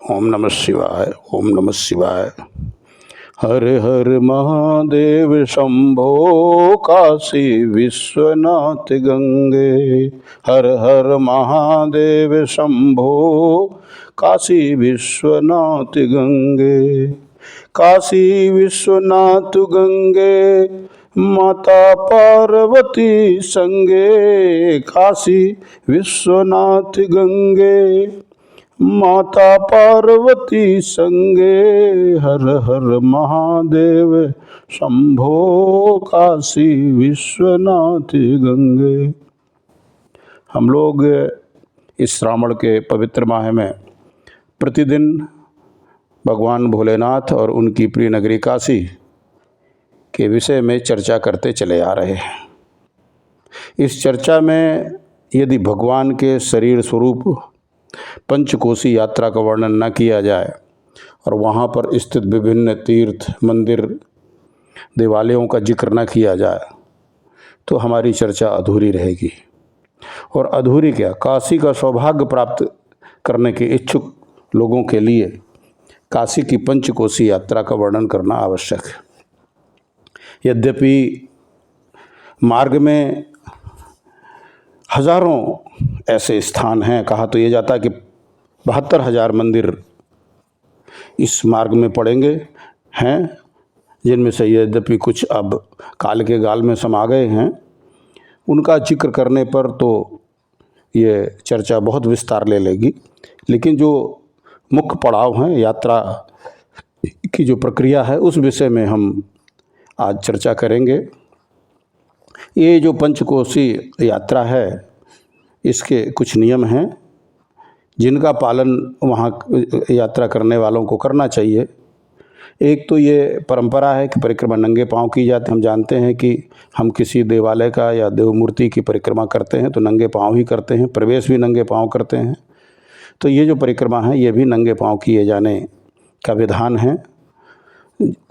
ओम नमः शिवाय। ओम नमः शिवाय। हर हर महादेव शंभो काशी विश्वनाथ गंगे। हर हर महादेव शंभो काशी विश्वनाथ गंगे। काशी विश्वनाथ गंगे माता पार्वती संगे। काशी विश्वनाथ गंगे माता पार्वती संगे। हर हर महादेव शंभो काशी विश्वनाथ गंगे। हम लोग इस श्रावण के पवित्र माह में प्रतिदिन भगवान भोलेनाथ और उनकी प्रिय नगरी काशी के विषय में चर्चा करते चले आ रहे हैं। इस चर्चा में यदि भगवान के शरीर स्वरूप पंचकोशी यात्रा का वर्णन न किया जाए और वहाँ पर स्थित विभिन्न तीर्थ मंदिर देवालयों का जिक्र न किया जाए तो हमारी चर्चा अधूरी रहेगी। और अधूरी क्या, काशी का सौभाग्य प्राप्त करने के इच्छुक लोगों के लिए काशी की पंचकोशी यात्रा का वर्णन करना आवश्यक है। यद्यपि मार्ग में हजारों ऐसे स्थान हैं, कहा तो ये जाता है कि 72,000 मंदिर इस मार्ग में पड़ेंगे हैं, जिनमें से यद्यपि कुछ अब काल के गाल में समा गए हैं। उनका जिक्र करने पर तो ये चर्चा बहुत विस्तार ले लेगी, लेकिन जो मुख्य पड़ाव हैं यात्रा की जो प्रक्रिया है उस विषय में हम आज चर्चा करेंगे। ये जो पंचकोशी यात्रा है इसके कुछ नियम हैं जिनका पालन वहाँ यात्रा करने वालों को करना चाहिए। एक तो ये परंपरा है कि परिक्रमा नंगे पांव की जाती है। हम जानते हैं कि हम किसी देवालय का या देव मूर्ति की परिक्रमा करते हैं तो नंगे पांव ही करते हैं, प्रवेश भी नंगे पांव करते हैं। तो ये जो परिक्रमा है ये भी नंगे पांव किए जाने का विधान है।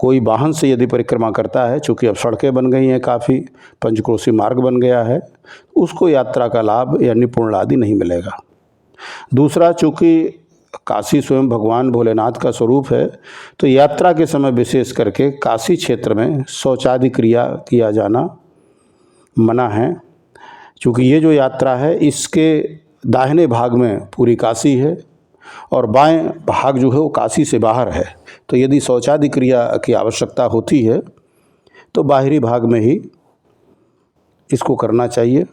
कोई वाहन से यदि परिक्रमा करता है, चूँकि अब सड़कें बन गई हैं, काफ़ी पंचकोशी मार्ग बन गया है, उसको यात्रा का लाभ या निपुण आदि नहीं मिलेगा। दूसरा, चूँकि काशी स्वयं भगवान भोलेनाथ का स्वरूप है तो यात्रा के समय विशेष करके काशी क्षेत्र में शौचादि क्रिया किया जाना मना है। चूँकि ये जो यात्रा है इसके दाहिने भाग में पूरी काशी है और बाएं भाग जो है वो काशी से बाहर है। तो यदि शौचादि क्रिया की आवश्यकता होती है तो बाहरी भाग में ही इसको करना चाहिए।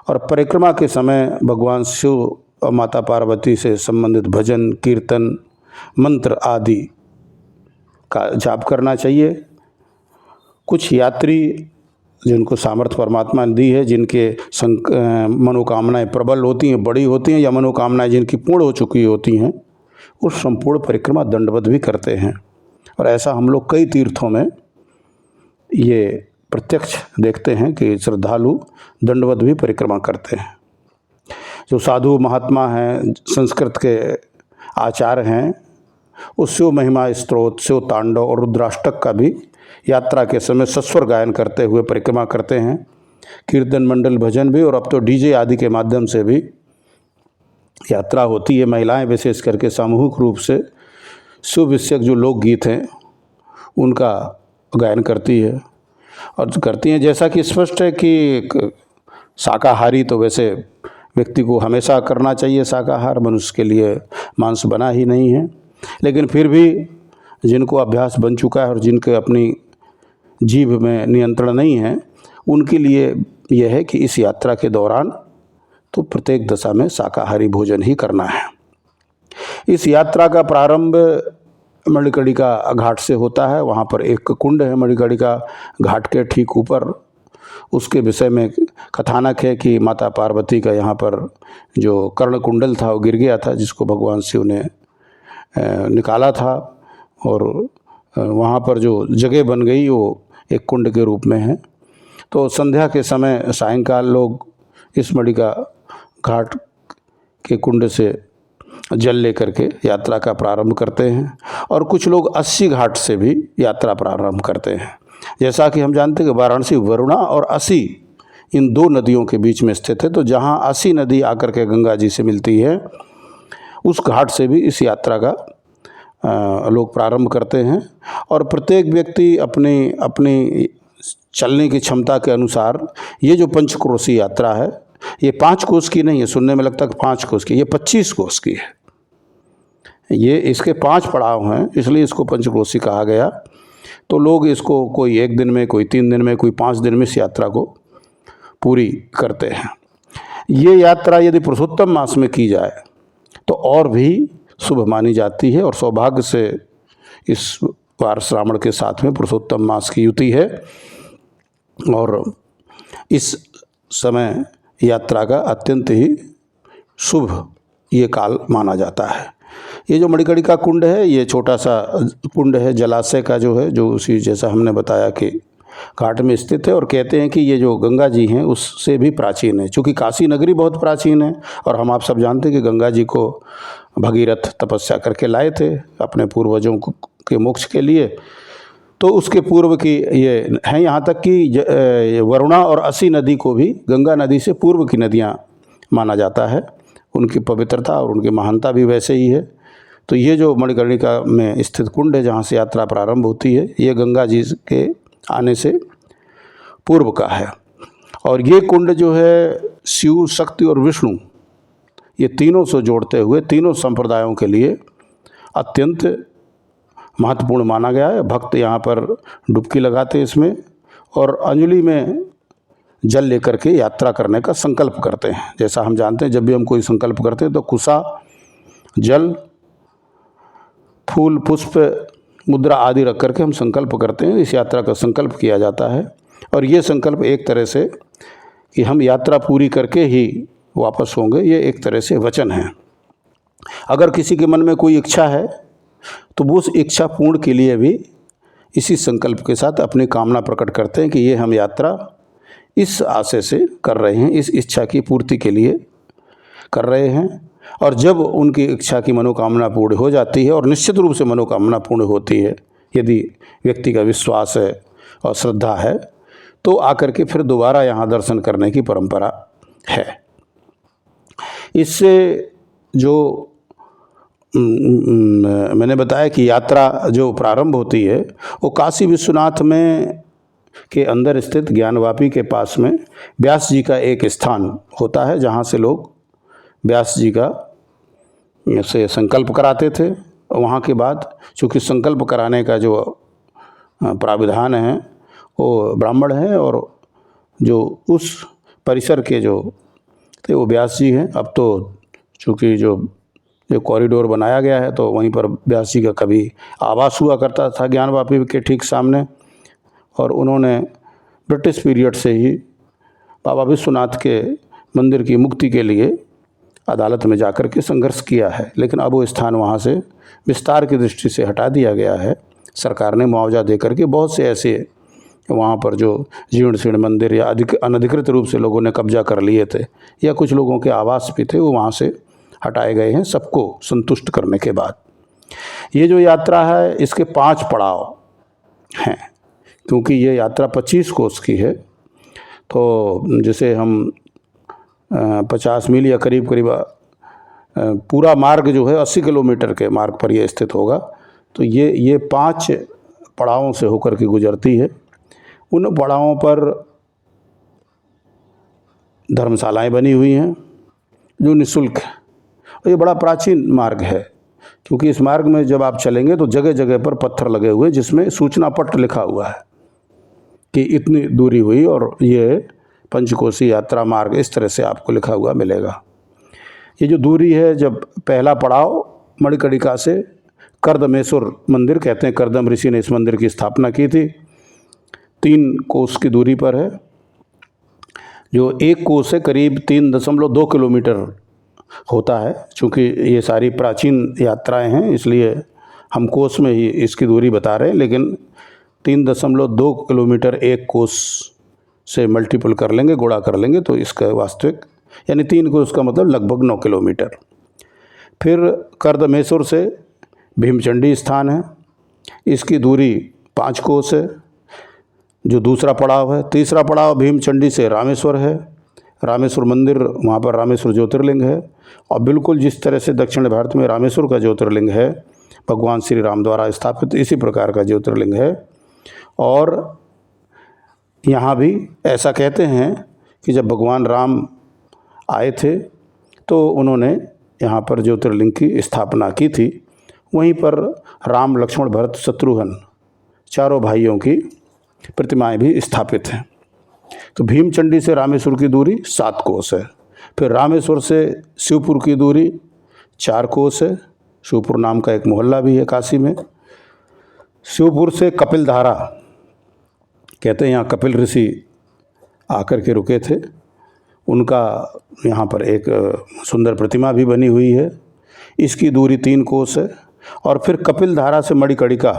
और परिक्रमा के समय भगवान शिव और माता पार्वती से संबंधित भजन कीर्तन मंत्र आदि का जाप करना चाहिए। कुछ यात्री जिनको सामर्थ्य परमात्मा ने दी है, जिनके मनोकामनाएं प्रबल होती हैं, बड़ी होती हैं, या मनोकामनाएं जिनकी पूर्ण हो चुकी होती हैं, उस संपूर्ण परिक्रमा दंडवत भी करते हैं। और ऐसा हम लोग कई तीर्थों में ये प्रत्यक्ष देखते हैं कि श्रद्धालु दंडवत भी परिक्रमा करते हैं। जो साधु महात्मा हैं, संस्कृत के आचार्य हैं, उस शिव महिमा स्तोत्र, शिव तांडव और रुद्राष्टक का भी यात्रा के समय सस्वर गायन करते हुए परिक्रमा करते हैं। कीर्तन मंडल भजन भी, और अब तो डीजे आदि के माध्यम से भी यात्रा होती है। महिलाएं विशेष करके सामूहिक रूप से शिव विषयक जो लोकगीत हैं उनका गायन करती है और करती हैं। जैसा कि स्पष्ट है कि शाकाहारी तो वैसे व्यक्ति को हमेशा करना चाहिए शाकाहार, मनुष्य के लिए मांस बना ही नहीं है, लेकिन फिर भी जिनको अभ्यास बन चुका है और जिनके अपनी जीभ में नियंत्रण नहीं है उनके लिए यह है कि इस यात्रा के दौरान तो प्रत्येक दशा में शाकाहारी भोजन ही करना है। इस यात्रा का प्रारंभ मणिकर्णिका घाट से होता है। वहाँ पर एक कुंड है मणिकर्णिका घाट के ठीक ऊपर। उसके विषय में कथानक है कि माता पार्वती का यहाँ पर जो कर्ण कुंडल था वो गिर गया था, जिसको भगवान शिव ने निकाला था और वहाँ पर जो जगह बन गई वो एक कुंड के रूप में है। तो संध्या के समय सायंकाल लोग इस मणिका घाट के कुंड से जल लेकर के यात्रा का प्रारंभ करते हैं और कुछ लोग 80 घाट से भी यात्रा प्रारंभ करते हैं। जैसा कि हम जानते हैं कि वाराणसी वरुणा और असी इन दो नदियों के बीच में स्थित है। तो जहाँ असी नदी आकर के गंगा जी से मिलती है उस घाट से भी इस यात्रा का लोग प्रारंभ करते हैं और प्रत्येक व्यक्ति अपनी अपनी चलने की क्षमता के अनुसार ये जो पंचक्रोशी यात्रा है, ये 5 कोस की नहीं है, सुनने में लगता है कि 5 कोस की, ये 25 कोस की है। ये इसके 5 पड़ाव हैं, इसलिए इसको पंचक्रोशी कहा गया। तो लोग इसको कोई 1 दिन में, कोई 3 दिन में, कोई 5 दिन में इस यात्रा को पूरी करते हैं। ये यात्रा यदि पुरुषोत्तम मास में की जाए तो और भी शुभ मानी जाती है और सौभाग्य से इस बार श्रावण के साथ में पुरुषोत्तम मास की युति है और इस समय यात्रा का अत्यंत ही शुभ ये काल माना जाता है। ये जो मणिकर्णिका कुंड है, ये छोटा सा कुंड है जलाशय का जो है, जो उसी जैसा हमने बताया कि घाट में स्थित है और कहते हैं कि ये जो गंगा जी हैं उससे भी प्राचीन है। चूँकि काशी नगरी बहुत प्राचीन है और हम आप सब जानते हैं कि गंगा जी को भगीरथ तपस्या करके लाए थे अपने पूर्वजों के मोक्ष के लिए। तो उसके पूर्व की ये हैं, यहाँ तक कि वरुणा और असी नदी को भी गंगा नदी से पूर्व की नदियाँ माना जाता है। उनकी पवित्रता और उनकी महानता भी वैसे ही है। तो ये जो मणिकर्णिका में स्थित कुंड है जहाँ से यात्रा प्रारंभ होती है, ये गंगा जी के आने से पूर्व का है। और ये कुंड जो है शिव, शक्ति और विष्णु, ये तीनों से जोड़ते हुए तीनों संप्रदायों के लिए अत्यंत महत्वपूर्ण माना गया है। भक्त यहाँ पर डुबकी लगाते इसमें और अंजलि में जल लेकर के यात्रा करने का संकल्प करते हैं। जैसा हम जानते हैं, जब भी हम कोई संकल्प करते हैं तो कुसा, जल, फूल, पुष्प, मुद्रा आदि रख करके हम संकल्प करते हैं। इस यात्रा का संकल्प किया जाता है और ये संकल्प एक तरह से कि हम यात्रा पूरी करके ही वापस होंगे, ये एक तरह से वचन है। अगर किसी के मन में कोई इच्छा है तो वो उस इच्छा पूर्ण के लिए भी इसी संकल्प के साथ अपनी कामना प्रकट करते हैं कि ये हम यात्रा इस आशय से कर रहे हैं, इस इच्छा की पूर्ति के लिए कर रहे हैं। और जब उनकी इच्छा की मनोकामना पूर्ण हो जाती है, और निश्चित रूप से मनोकामना पूर्ण होती है यदि व्यक्ति का विश्वास है और श्रद्धा है, तो आकर के फिर दोबारा यहाँ दर्शन करने की परंपरा है। इससे जो मैंने बताया कि यात्रा जो प्रारंभ होती है वो काशी विश्वनाथ में के अंदर स्थित ज्ञानवापी के पास में व्यास जी का एक स्थान होता है, जहाँ से लोग व्यास जी का से संकल्प कराते थे। वहाँ के बाद चूँकि संकल्प कराने का जो प्राविधान है वो ब्राह्मण है और जो उस परिसर के जो थे वो व्यास जी हैं। अब तो चूँकि जो कॉरिडोर बनाया गया है तो वहीं पर व्यास जी का कभी आवास हुआ करता था ज्ञानवापी के ठीक सामने, और उन्होंने ब्रिटिश पीरियड से ही बाबा विश्वनाथ के मंदिर की मुक्ति के लिए अदालत में जाकर के संघर्ष किया है। लेकिन अब वो स्थान वहाँ से विस्तार की दृष्टि से हटा दिया गया है। सरकार ने मुआवजा दे करके बहुत से ऐसे वहाँ पर जो जीर्ण शीर्ण मंदिर या अनधिकृत रूप से लोगों ने कब्जा कर लिए थे या कुछ लोगों के आवास भी थे, वो वहाँ से हटाए गए हैं, सबको संतुष्ट करने के बाद। ये जो यात्रा है इसके 5 पड़ाव हैं, क्योंकि ये यात्रा 25 कोस की है। तो जैसे हम 50 मील या करीब करीब पूरा मार्ग जो है 80 किलोमीटर के मार्ग पर यह स्थित होगा। तो ये 5 पड़ावों से होकर के गुजरती है। उन पड़ावों पर धर्मशालाएं बनी हुई हैं जो निःशुल्क है, और ये बड़ा प्राचीन मार्ग है, क्योंकि इस मार्ग में जब आप चलेंगे तो जगह जगह पर पत्थर लगे हुए जिसमें सूचना पत्र लिखा हुआ है कि इतनी दूरी हुई और ये पंचकोशी यात्रा मार्ग, इस तरह से आपको लिखा हुआ मिलेगा। ये जो दूरी है, जब पहला पड़ाव मणिकर्णिका से कर्दमेश्वर मंदिर, कहते हैं कर्दम ऋषि ने इस मंदिर की स्थापना की थी, 3 कोस की दूरी पर है। जो 1 कोस से करीब 3.2 किलोमीटर होता है। चूँकि ये सारी प्राचीन यात्राएं हैं इसलिए हम कोस में ही इसकी दूरी बता रहे हैं, लेकिन 3.2 किलोमीटर 1 कोस से मल्टीपल कर लेंगे, गुणा कर लेंगे तो इसका वास्तविक यानी 3 कोस का मतलब लगभग 9 किलोमीटर। फिर कर्दमेश्वर से भीमचंडी स्थान है, इसकी दूरी 5 कोस है, जो दूसरा पड़ाव है। तीसरा पड़ाव भीमचंडी से रामेश्वर है, रामेश्वर मंदिर, वहाँ पर रामेश्वर ज्योतिर्लिंग है। और बिल्कुल जिस तरह से दक्षिण भारत में रामेश्वर का ज्योतिर्लिंग है, भगवान श्री राम द्वारा स्थापित इसी प्रकार का ज्योतिर्लिंग है। और यहाँ भी ऐसा कहते हैं कि जब भगवान राम आए थे तो उन्होंने यहाँ पर ज्योतिर्लिंग की स्थापना की थी। वहीं पर राम, लक्ष्मण, भरत, शत्रुघ्न चारों भाइयों की प्रतिमाएं भी स्थापित हैं। तो भीमचंडी से रामेश्वर की दूरी 7 कोस है। फिर रामेश्वर से शिवपुर की दूरी 4 कोस है। शिवपुर नाम का एक मोहल्ला भी है काशी में। शिवपुर से कपिलधारा, कहते हैं यहाँ कपिल ऋषि आकर के रुके थे, उनका यहाँ पर एक सुंदर प्रतिमा भी बनी हुई है। इसकी दूरी 3 कोस है। और फिर कपिलधारा से मणिकर्णिका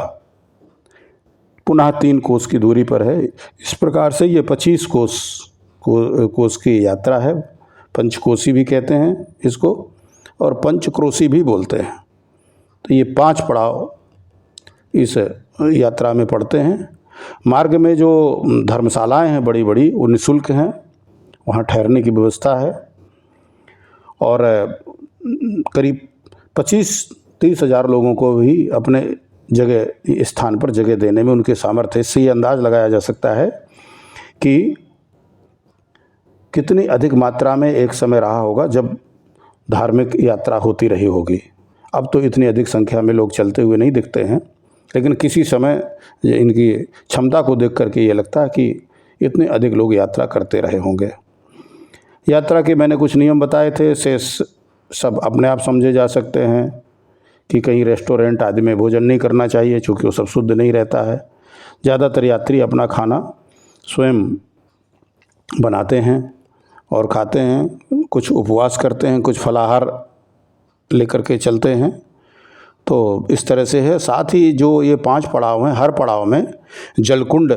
पुनः 3 कोस की दूरी पर है। इस प्रकार से ये 25 कोस की यात्रा है। पंचकोसी भी कहते हैं इसको और पंचक्रोशी भी बोलते हैं। तो ये 5 पड़ाव इस यात्रा में पड़ते हैं। मार्ग में जो धर्मशालाएं हैं बड़ी बड़ी, वो निःशुल्क हैं, वहाँ ठहरने की व्यवस्था है। और करीब 25-30 हज़ार लोगों को भी अपने जगह, स्थान पर जगह देने में उनके सामर्थ्य। इससे ये अंदाज़ लगाया जा सकता है कि कितनी अधिक मात्रा में एक समय रहा होगा जब धार्मिक यात्रा होती रही होगी। अब तो इतनी अधिक संख्या में लोग चलते हुए नहीं दिखते हैं, लेकिन किसी समय इनकी क्षमता को देख करके ये लगता है कि इतने अधिक लोग यात्रा करते रहे होंगे। यात्रा के मैंने कुछ नियम बताए थे, शेष सब अपने आप समझे जा सकते हैं कि कहीं रेस्टोरेंट आदि में भोजन नहीं करना चाहिए, चूँकि वो सब शुद्ध नहीं रहता है। ज़्यादातर यात्री अपना खाना स्वयं बनाते हैं और खाते हैं। कुछ उपवास करते हैं, कुछ फलाहार लेकर के चलते हैं। तो इस तरह से है। साथ ही जो ये 5 पड़ाव हैं, हर पड़ाव में जलकुंड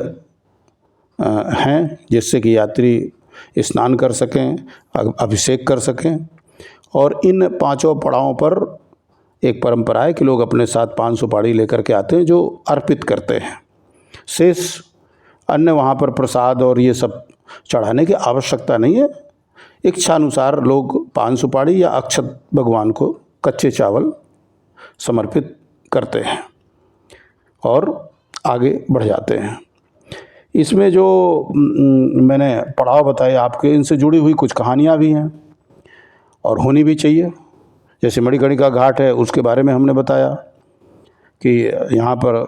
हैं, जिससे कि यात्री स्नान कर सकें, अभिषेक कर सकें। और इन 5 पड़ावों पर एक परंपरा है कि लोग अपने साथ 5 सुपारी लेकर के आते हैं जो अर्पित करते हैं। शेष अन्य वहाँ पर प्रसाद और ये सब चढ़ाने की आवश्यकता नहीं है। इच्छानुसार लोग 5 सुपारी या अक्षत भगवान को कच्चे चावल समर्पित करते हैं और आगे बढ़ जाते हैं। इसमें जो मैंने पड़ाव बताए आपके, इनसे जुड़ी हुई कुछ कहानियाँ भी हैं और होनी भी चाहिए। जैसे मणिकर्णिका घाट है, उसके बारे में हमने बताया कि यहाँ पर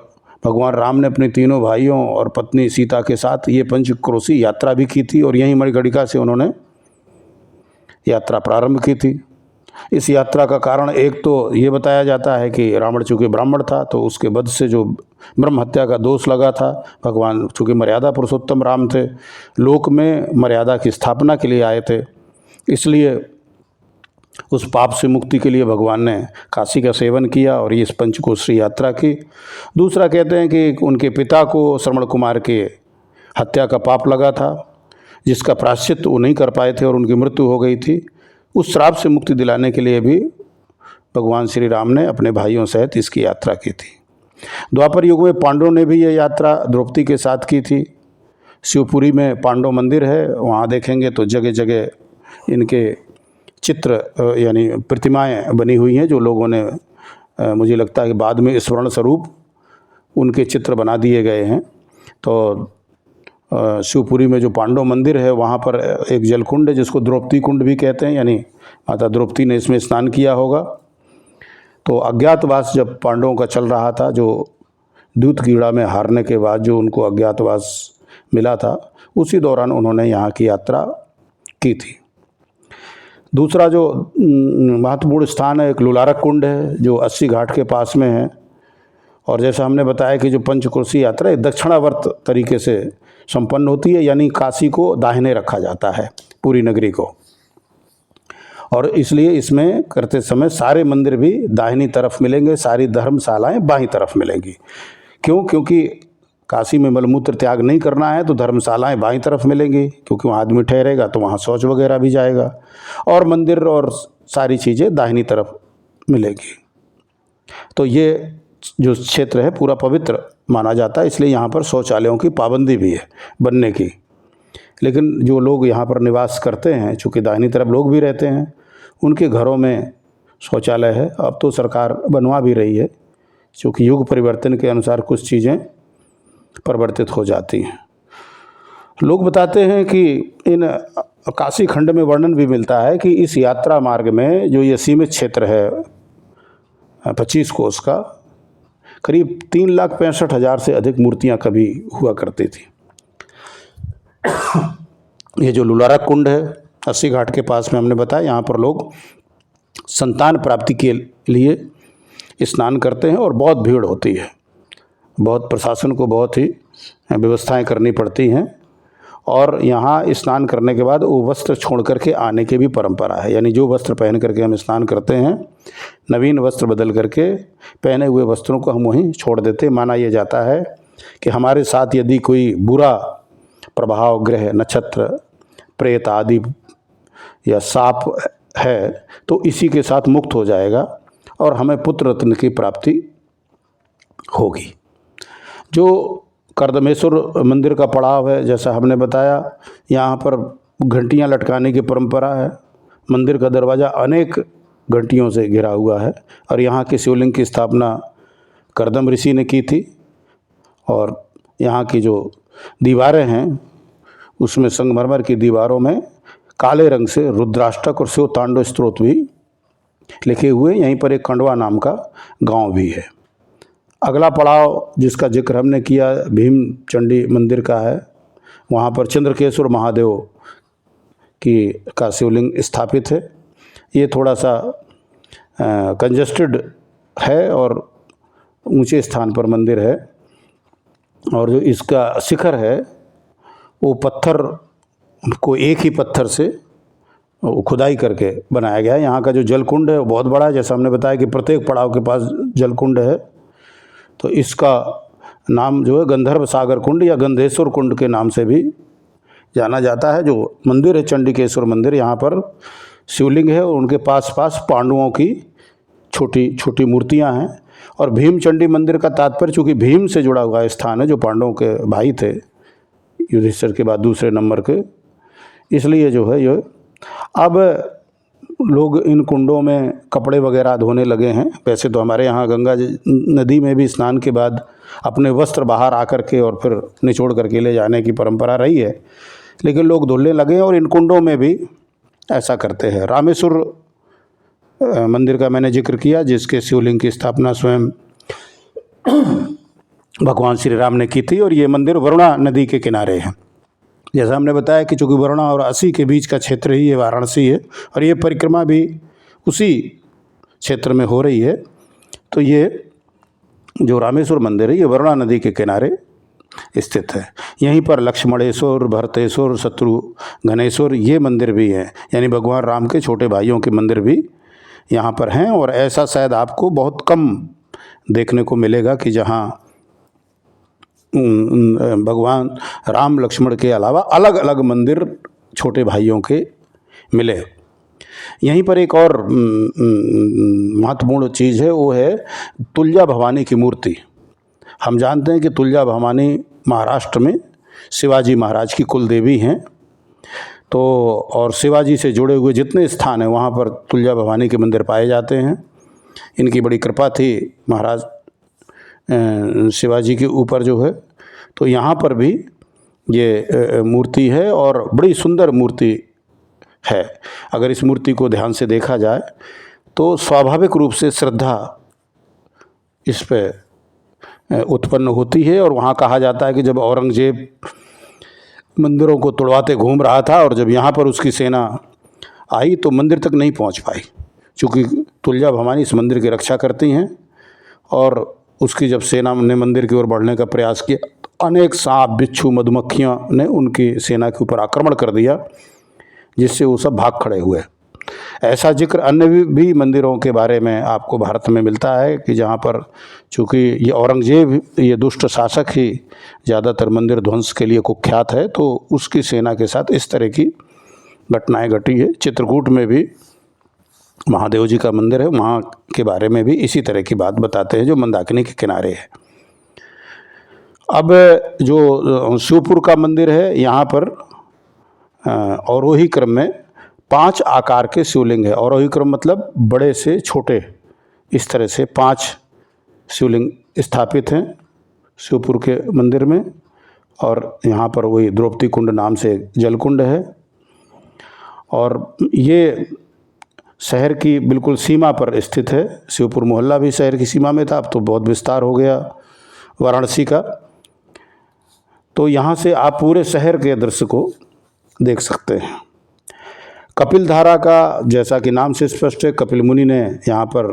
भगवान राम ने अपने तीनों भाइयों और पत्नी सीता के साथ ये पंचक्रोशी यात्रा भी की थी और यहीं मणिकर्णिका से उन्होंने यात्रा प्रारंभ की थी। इस यात्रा का कारण एक तो ये बताया जाता है कि रावण चूँकि ब्राह्मण था तो उसके वध से जो ब्रह्म हत्या का दोष लगा था, भगवान चूँकि मर्यादा पुरुषोत्तम राम थे, लोक में मर्यादा की स्थापना के लिए आए थे, इसलिए उस पाप से मुक्ति के लिए भगवान ने काशी का सेवन किया और इस पंचकोशी यात्रा की। दूसरा कहते हैं कि उनके पिता को श्रवण कुमार के हत्या का पाप लगा था, जिसका प्रायश्चित वो नहीं कर पाए थे और उनकी मृत्यु हो गई थी। उस श्राप से मुक्ति दिलाने के लिए भी भगवान श्री राम ने अपने भाइयों सहित इसकी यात्रा की थी। द्वापर युग में पांडवों ने भी ये यात्रा द्रौपदी के साथ की थी। शिवपुरी में पांडव मंदिर है, वहाँ देखेंगे तो जगह जगह इनके चित्र यानी प्रतिमाएं बनी हुई हैं, जो लोगों ने मुझे लगता है कि बाद में स्मरण स्वरूप उनके चित्र बना दिए गए हैं। तो शिवपुरी में जो पांडव मंदिर है, वहाँ पर एक जलकुंड है जिसको द्रौपदी कुंड भी कहते हैं, यानी माता द्रौपदी ने इसमें स्नान किया होगा। तो अज्ञातवास जब पांडवों का चल रहा था, जो दूतगीड़ा में हारने के बाद जो उनको अज्ञातवास मिला था, उसी दौरान उन्होंने यहाँ की यात्रा की थी। दूसरा जो महत्वपूर्ण स्थान है, एक लुलारक कुंड है जो 80 घाट के पास में है। और जैसा हमने बताया कि जो पंचकोशी यात्रा है दक्षिणावर्त तरीके से संपन्न होती है, यानी काशी को दाहिने रखा जाता है, पूरी नगरी को। और इसलिए इसमें करते समय सारे मंदिर भी दाहिनी तरफ मिलेंगे, सारी धर्मशालाएं बाईं तरफ मिलेंगी। क्यों? क्योंकि काशी में मलमूत्र त्याग नहीं करना है तो धर्मशालाएं बाईं तरफ मिलेंगी, क्योंकि वहाँ आदमी ठहरेगा तो वहाँ शौच वगैरह भी जाएगा। और मंदिर और सारी चीज़ें दाहिनी तरफ मिलेगी। तो ये जो क्षेत्र है पूरा पवित्र माना जाता है, इसलिए यहाँ पर शौचालयों की पाबंदी भी है बनने की। लेकिन जो लोग यहाँ पर निवास करते हैं, चूँकि दाहिनी तरफ लोग भी रहते हैं, उनके घरों में शौचालय है। अब तो सरकार बनवा भी रही है, क्योंकि युग परिवर्तन के अनुसार कुछ चीज़ें परिवर्तित हो जाती हैं। लोग बताते हैं कि इन काशी खंड में वर्णन भी मिलता है कि इस यात्रा मार्ग में जो ये सीमित क्षेत्र है 25 कोस का, करीब 3,65,000 से अधिक मूर्तियां कभी हुआ करती थी। ये जो लुलारा कुंड है 80 घाट के पास में, हमने बताया यहाँ पर लोग संतान प्राप्ति के लिए स्नान करते हैं और बहुत भीड़ होती है। बहुत प्रशासन को बहुत ही व्यवस्थाएं करनी पड़ती हैं और यहाँ स्नान करने के बाद वो वस्त्र छोड़ करके आने की भी परंपरा है। यानी जो वस्त्र पहन करके हम स्नान करते हैं, नवीन वस्त्र बदल करके पहने हुए वस्त्रों को हम वहीं छोड़ देते। माना यह जाता है कि हमारे साथ यदि कोई बुरा प्रभाव, ग्रह, नक्षत्र, प्रेत आदि या सांप है तो इसी के साथ मुक्त हो जाएगा और हमें पुत्र रत्न की प्राप्ति होगी। जो कर्दमेश्वर मंदिर का पड़ाव है, जैसा हमने बताया, यहाँ पर घंटियाँ लटकाने की परंपरा है। मंदिर का दरवाज़ा अनेक घंटियों से घिरा हुआ है और यहाँ के शिवलिंग की स्थापना कर्दम ऋषि ने की थी। और यहाँ की जो दीवारें हैं उसमें संगमरमर की दीवारों में काले रंग से रुद्राष्टक और शिव तांडव स्तोत्र भी लिखे हुए। यहीं पर एक खंडवा नाम का गांव भी है। अगला पड़ाव जिसका जिक्र हमने किया भीम चंडी मंदिर का है। वहाँ पर चंद्रकेश्वर महादेव का शिवलिंग स्थापित है। ये थोड़ा सा कंजस्टेड है और ऊंचे स्थान पर मंदिर है और जो इसका शिखर है वो पत्थर को एक ही पत्थर से खुदाई करके बनाया गया है। यहाँ का जो जलकुंड है वो बहुत बड़ा है। जैसा हमने बताया कि प्रत्येक पड़ाव के पास जलकुंड है, तो इसका नाम जो है गंधर्व सागर कुंड या गंधेश्वर कुंड के नाम से भी जाना जाता है। जो मंदिर है चंडिकेश्वर मंदिर, यहाँ पर शिवलिंग है और उनके पास पांडवों की छोटी छोटी मूर्तियाँ हैं। और भीम चंडी मंदिर का तात्पर्य चूँकि भीम से जुड़ा हुआ स्थान है, जो पांडवों के भाई थे युधिष्ठिर के बाद दूसरे नंबर के, इसलिए जो है ये अब लोग इन कुंडों में कपड़े वगैरह धोने लगे हैं। वैसे तो हमारे यहाँ गंगा नदी में भी स्नान के बाद अपने वस्त्र बाहर आकर के और फिर निचोड़ करके ले जाने की परंपरा रही है, लेकिन लोग धुलने लगे हैं और इन कुंडों में भी ऐसा करते हैं। रामेश्वर मंदिर का मैंने जिक्र किया, जिसके शिवलिंग की स्थापना स्वयं भगवान श्री राम ने की थी और ये मंदिर वरुणा नदी के किनारे है। जैसा हमने बताया कि चूँकि वरुणा और असी के बीच का क्षेत्र ही ये वाराणसी है और ये परिक्रमा भी उसी क्षेत्र में हो रही है। तो ये जो रामेश्वर मंदिर है ये वरुणा नदी के किनारे स्थित है। यहीं पर लक्ष्मणेश्वर, भरतेश्वर, शत्रुघ्नेश्वर ये मंदिर भी हैं, यानी भगवान राम के छोटे भाइयों के मंदिर भी यहाँ पर हैं। और ऐसा शायद आपको बहुत कम देखने को मिलेगा कि जहाँ भगवान राम लक्ष्मण के अलावा अलग अलग मंदिर छोटे भाइयों के मिले। यहीं पर एक और महत्वपूर्ण चीज़ है, वो है तुलजा भवानी की मूर्ति। हम जानते हैं कि तुलजा भवानी महाराष्ट्र में शिवाजी महाराज की कुल देवी हैं। तो और शिवाजी से जुड़े हुए जितने स्थान हैं वहाँ पर तुलजा भवानी के मंदिर पाए जाते हैं। इनकी बड़ी कृपा थी महाराज शिवाजी के ऊपर जो है। तो यहाँ पर भी ये मूर्ति है और बड़ी सुंदर मूर्ति है। अगर इस मूर्ति को ध्यान से देखा जाए तो स्वाभाविक रूप से श्रद्धा इस पे उत्पन्न होती है। और वहाँ कहा जाता है कि जब औरंगजेब मंदिरों को तोड़वाते घूम रहा था और जब यहाँ पर उसकी सेना आई तो मंदिर तक नहीं पहुँच पाई, क्योंकि तुलजा भवानी इस मंदिर की रक्षा करती हैं। और उसकी जब सेना ने मंदिर की ओर बढ़ने का प्रयास किया, अनेक सांप, बिच्छू, मधुमक्खियाँ ने उनकी सेना के ऊपर आक्रमण कर दिया, जिससे वो सब भाग खड़े हुए। ऐसा जिक्र अन्य भी मंदिरों के बारे में आपको भारत में मिलता है कि जहाँ पर चूँकि ये औरंगजेब, ये दुष्ट शासक ही ज़्यादातर मंदिर ध्वंस के लिए कुख्यात है, तो उसकी सेना के साथ इस तरह की घटनाएं घटी है। चित्रकूट में भी महादेव जी का मंदिर है, वहाँ के बारे में भी इसी तरह की बात बताते हैं, जो मंदाकिनी के किनारे है। अब जो शिवपुर का मंदिर है, यहाँ पर अवरोही क्रम में 5 आकार के शिवलिंग है। अवरोही क्रम मतलब बड़े से छोटे, इस तरह से 5 शिवलिंग स्थापित हैं शिवपुर के मंदिर में, और यहाँ पर वही द्रौपदी कुंड नाम से जलकुंड है। और ये शहर की बिल्कुल सीमा पर स्थित है। शिवपुर मोहल्ला भी शहर की सीमा में था, अब तो बहुत विस्तार हो गया वाराणसी का। तो यहाँ से आप पूरे शहर के दृश्य को देख सकते हैं। कपिल धारा का, जैसा कि नाम से स्पष्ट है, कपिल मुनि ने यहाँ पर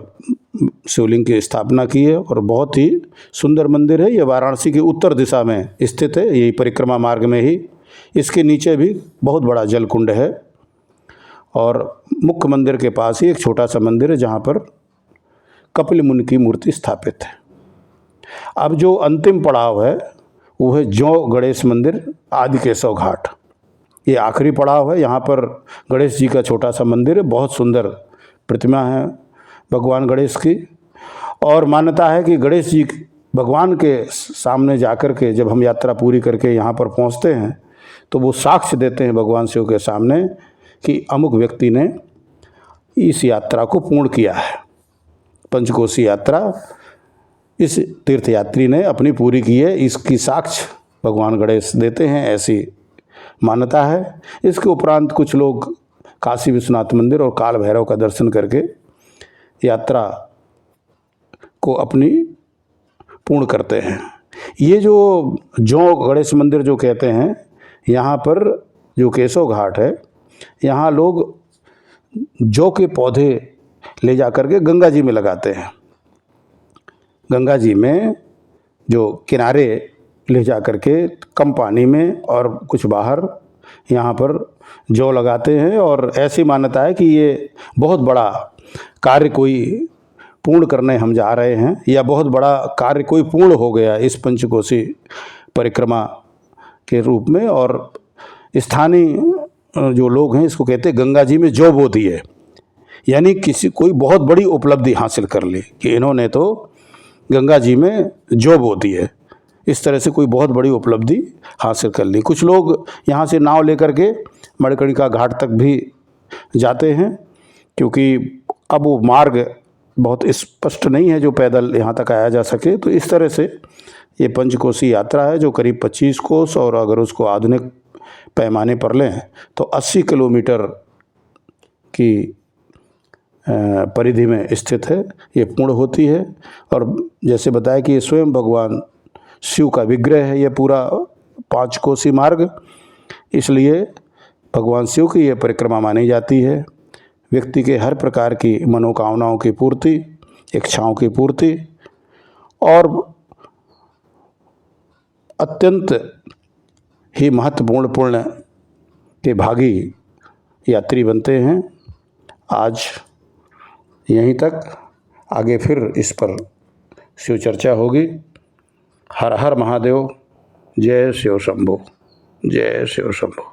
शिवलिंग की स्थापना की है और बहुत ही सुंदर मंदिर है। ये वाराणसी की उत्तर दिशा में स्थित है, यही परिक्रमा मार्ग में ही। इसके नीचे भी बहुत बड़ा जलकुंड है और मुख्य मंदिर के पास ही एक छोटा सा मंदिर है जहाँ पर कपिल मुनि की मूर्ति स्थापित है। अब जो अंतिम पड़ाव है वो है जौ गणेश मंदिर आदिकेशव घाट। ये आखिरी पड़ाव है। यहाँ पर गणेश जी का छोटा सा मंदिर है, बहुत सुंदर प्रतिमा है भगवान गणेश की। और मान्यता है कि गणेश जी भगवान के सामने जाकर के जब हम यात्रा पूरी करके यहाँ पर पहुँचते हैं तो वो साक्ष्य देते हैं भगवान शिव के सामने कि अमुक व्यक्ति ने इस यात्रा को पूर्ण किया है। पंचकोसी यात्रा इस तीर्थयात्री ने अपनी पूरी की है, इसकी साक्ष्य भगवान गणेश देते हैं, ऐसी मान्यता है। इसके उपरांत कुछ लोग काशी विश्वनाथ मंदिर और काल भैरव का दर्शन करके यात्रा को अपनी पूर्ण करते हैं। ये जो गणेश मंदिर जो कहते हैं, यहाँ पर जो केशव घाट है, यहाँ लोग जौ के पौधे ले जा कर के गंगा जी में लगाते हैं। गंगा जी में जो किनारे ले जा कर के कम पानी में और कुछ बाहर यहाँ पर जौ लगाते हैं। और ऐसी मान्यता है कि ये बहुत बड़ा कार्य कोई पूर्ण करने हम जा रहे हैं, या बहुत बड़ा कार्य कोई पूर्ण हो गया इस पंचकोसी परिक्रमा के रूप में। और स्थानीय जो लोग हैं इसको कहते हैं गंगा जी में जौ बो दी है, यानी कोई बहुत बड़ी उपलब्धि हासिल कर ली कि इन्होंने तो गंगा जी में जौ बो दी है। इस तरह से कोई बहुत बड़ी उपलब्धि हासिल कर ली। कुछ लोग यहाँ से नाव लेकर के मणिकर्णिका घाट तक भी जाते हैं, क्योंकि अब वो मार्ग बहुत स्पष्ट नहीं है जो पैदल यहाँ तक आया जा सके। तो इस तरह से ये पंचकोसी यात्रा है जो करीब 25 कोस, और अगर उसको आधुनिक पैमाने पर लें तो 80 किलोमीटर की परिधि में स्थित है। ये पूर्ण होती है। और जैसे बताया कि ये स्वयं भगवान शिव का विग्रह है ये पूरा 5 कोसी मार्ग, इसलिए भगवान शिव की ये परिक्रमा मानी जाती है। व्यक्ति के हर प्रकार की मनोकामनाओं की पूर्ति, इच्छाओं की पूर्ति, और अत्यंत ही महत्वपूर्ण पुण्य के भागी यात्री बनते हैं। आज यहीं तक, आगे फिर इस पर शिव चर्चा होगी। हर हर महादेव। जय शिव शंभो, जय शिव शंभो।